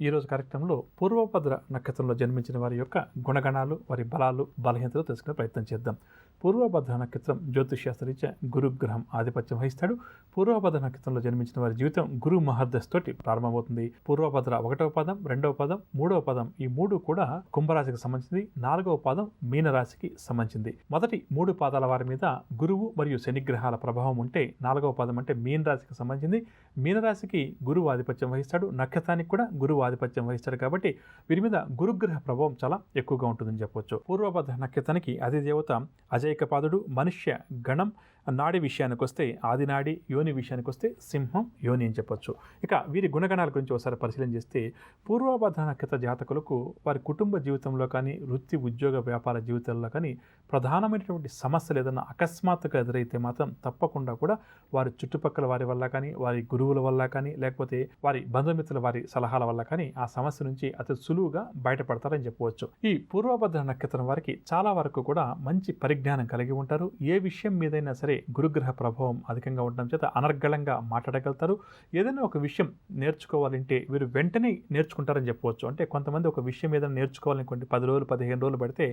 ఈరోజు కార్యక్రమంలో పూర్వభద్ర నక్షత్రంలో జన్మించిన వారి యొక్క గుణగణాలు, వారి బలాలు, బలహీనతలు తెలుసుకునే ప్రయత్నం చేద్దాం. పూర్వభద్ర నక్షత్రం జ్యోతిష్శాస్త్రరీత్యా గురుగ్రహం ఆధిపత్యం వహిస్తాడు. పూర్వభద్ర నక్షత్రంలో జన్మించిన వారి జీవితం గురు మహర్దశ తోటి ప్రారంభమవుతుంది. పూర్వభద్ర 1వ పాదం, 2వ పాదం, 3వ పాదం ఈ 3 కూడా కుంభరాశికి సంబంధించింది. 4వ పాదం మీనరాశికి సంబంధించింది. మొదటి 3 పాదాల వారి మీద గురువు మరియు శని గ్రహాల ప్రభావం ఉంటే 4వ పాదం అంటే మీనరాశికి సంబంధించింది. మీనరాశికి గురువు ఆధిపత్యం వహిస్తాడు. నక్షత్రానికి కూడా గురువు ఆధిపత్యం వహిస్తాడు కాబట్టి వీరి మీద గురుగ్రహ ప్రభావం చాలా ఎక్కువగా ఉంటుందని చెప్పవచ్చు. పూర్వభద్ర నక్షత్రానికి అధిదేవత అజైకపాదుడు. మనుష్య గణం నాడి విషయానికి వస్తే ఆదినాడి, యోని విషయానికి వస్తే సింహం యోని అని చెప్పొచ్చు. ఇక వీరి గుణగణాల గురించి ఒకసారి పరిశీలన చేస్తే పూర్వభద్ర నక్షత్ర జాతకులకు వారి కుటుంబ జీవితంలో కానీ, వృత్తి ఉద్యోగ వ్యాపార జీవితాల్లో కానీ ప్రధానమైనటువంటి సమస్యలు ఏదైనా అకస్మాత్తుగా ఎదురైతే మాత్రం తప్పకుండా కూడా వారి చుట్టుపక్కల వారి వల్ల కానీ, వారి గురువుల వల్ల కానీ, లేకపోతే వారి బంధుమిత్రుల వారి సలహాల వల్ల కానీ ఆ సమస్య నుంచి అతి సులువుగా బయటపడతారని చెప్పవచ్చు. ఈ పూర్వభద్ర నక్షత్రం వారికి చాలా వరకు కూడా మంచి పరిజ్ఞానం కలిగి ఉంటారు. ఏ విషయం మీదైనా సరే గురుగ్రహ ప్రభావం అధికంగా ఉండడం చేత అనర్గళంగా మాట్లాడగలుగుతారు. ఏదైనా ఒక విషయం నేర్చుకోవాలంటే వీరు వెంటనే నేర్చుకుంటారని చెప్పవచ్చు. అంటే కొంతమంది ఒక విషయం ఏదైనా నేర్చుకోవాలనుకోండి 10 రోజులు 15 రోజులు పడితే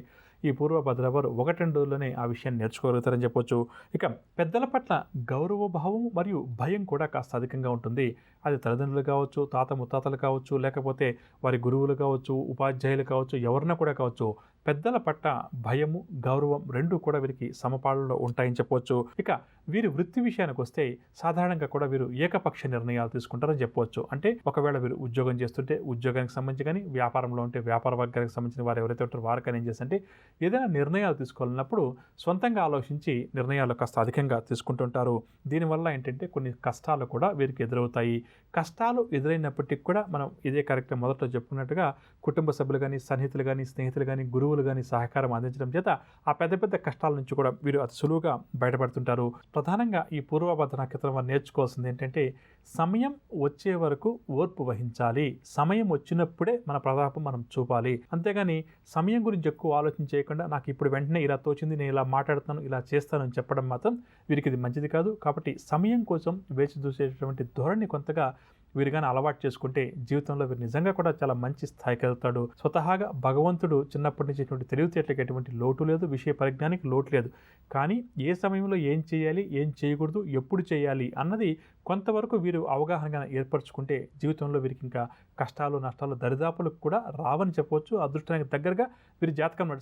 ఈ పూర్వభద్ర వారు 1-2 రోజుల్లోనే ఆ విషయాన్ని నేర్చుకోగలుగుతారని చెప్పవచ్చు. ఇక పెద్దల పట్ల గౌరవ భావం మరియు భయం కూడా కాస్త అధికంగా ఉంటుంది. అది తల్లిదండ్రులు కావచ్చు, తాత ముత్తాతలు కావచ్చు, లేకపోతే వారి గురువులు కావచ్చు, ఉపాధ్యాయులు కావచ్చు, ఎవరినా కూడా కావచ్చు. పెద్దల పట్ల భయము, గౌరవం రెండూ కూడా వీరికి సమపాళ్ళలో ఉంటాయని చెప్పవచ్చు. ఇక వీరి వృత్తి విషయానికి వస్తే సాధారణంగా కూడా వీరు ఏకపక్ష నిర్ణయాలు తీసుకుంటారని చెప్పవచ్చు. అంటే ఒకవేళ వీరు ఉద్యోగం చేస్తుంటే ఉద్యోగానికి సంబంధించి కానీ, వ్యాపారంలో ఉంటే వ్యాపార వర్గానికి సంబంధించిన వారు ఎవరైతే ఉంటారో వారికైనా ఏం చేస్తుంటే ఏదైనా నిర్ణయాలు తీసుకోవాలన్నప్పుడు సొంతంగా ఆలోచించి నిర్ణయాలు కాస్త అధికంగా తీసుకుంటుంటారు. దీనివల్ల ఏంటంటే కొన్ని కష్టాలు కూడా వీరికి ఎదురవుతాయి. కష్టాలు ఎదురైనప్పటికీ కూడా మనం ఇదే కార్యక్రమం మొదట్లో చెప్పుకున్నట్టుగా కుటుంబ సభ్యులు కానీ, సన్నిహితులు కానీ, స్నేహితులు కానీ, గురువులు కానీ సహకారం అందించడం చేత ఆ పెద్ద పెద్ద కష్టాల నుంచి కూడా వీరు అతి సులువుగా బయటపడుతుంటారు. ప్రధానంగా ఈ పూర్వభద్ర నక్షత్రం వారు నేర్చుకోవాల్సింది ఏంటంటే సమయం వచ్చే వరకు ఓర్పు వహించాలి. సమయం వచ్చినప్పుడే మన ప్రతాపం మనం చూపాలి. అంతేగాని సమయం గురించి ఎక్కువ ఆలోచన చేయకుండా నాకు ఇప్పుడు వెంటనే ఇలా తోచింది, నేను ఇలా మాట్లాడుతాను, ఇలా చేస్తానని చెప్పడం మాత్రం వీరికి ఇది మంచిది కాదు. కాబట్టి సమయం కోసం వేచి చూసేటటువంటి ధోరణి కొంతగా వీరు కానీ అలవాటు చేసుకుంటే జీవితంలో వీరు నిజంగా కూడా చాలా మంచి స్థాయికి వెళ్తాడు. స్వతహాగా భగవంతుడు చిన్నప్పటి నుంచి ఎటువంటి తెలివితేటలకు ఎటువంటి లోటు లేదు, విషయ పరిజ్ఞానికి లోటు లేదు. కానీ ఏ సమయంలో ఏం చేయాలి, ఏం చేయకూడదు, ఎప్పుడు చేయాలి అన్నది కొంతవరకు వీరు అవగాహనగా ఏర్పరచుకుంటే జీవితంలో వీరికి ఇంకా కష్టాలు, నష్టాలు, దరిదాపులకు కూడా రావని చెప్పవచ్చు. అదృష్టానికి దగ్గరగా వీరి జాతకం నడుస్తుంది.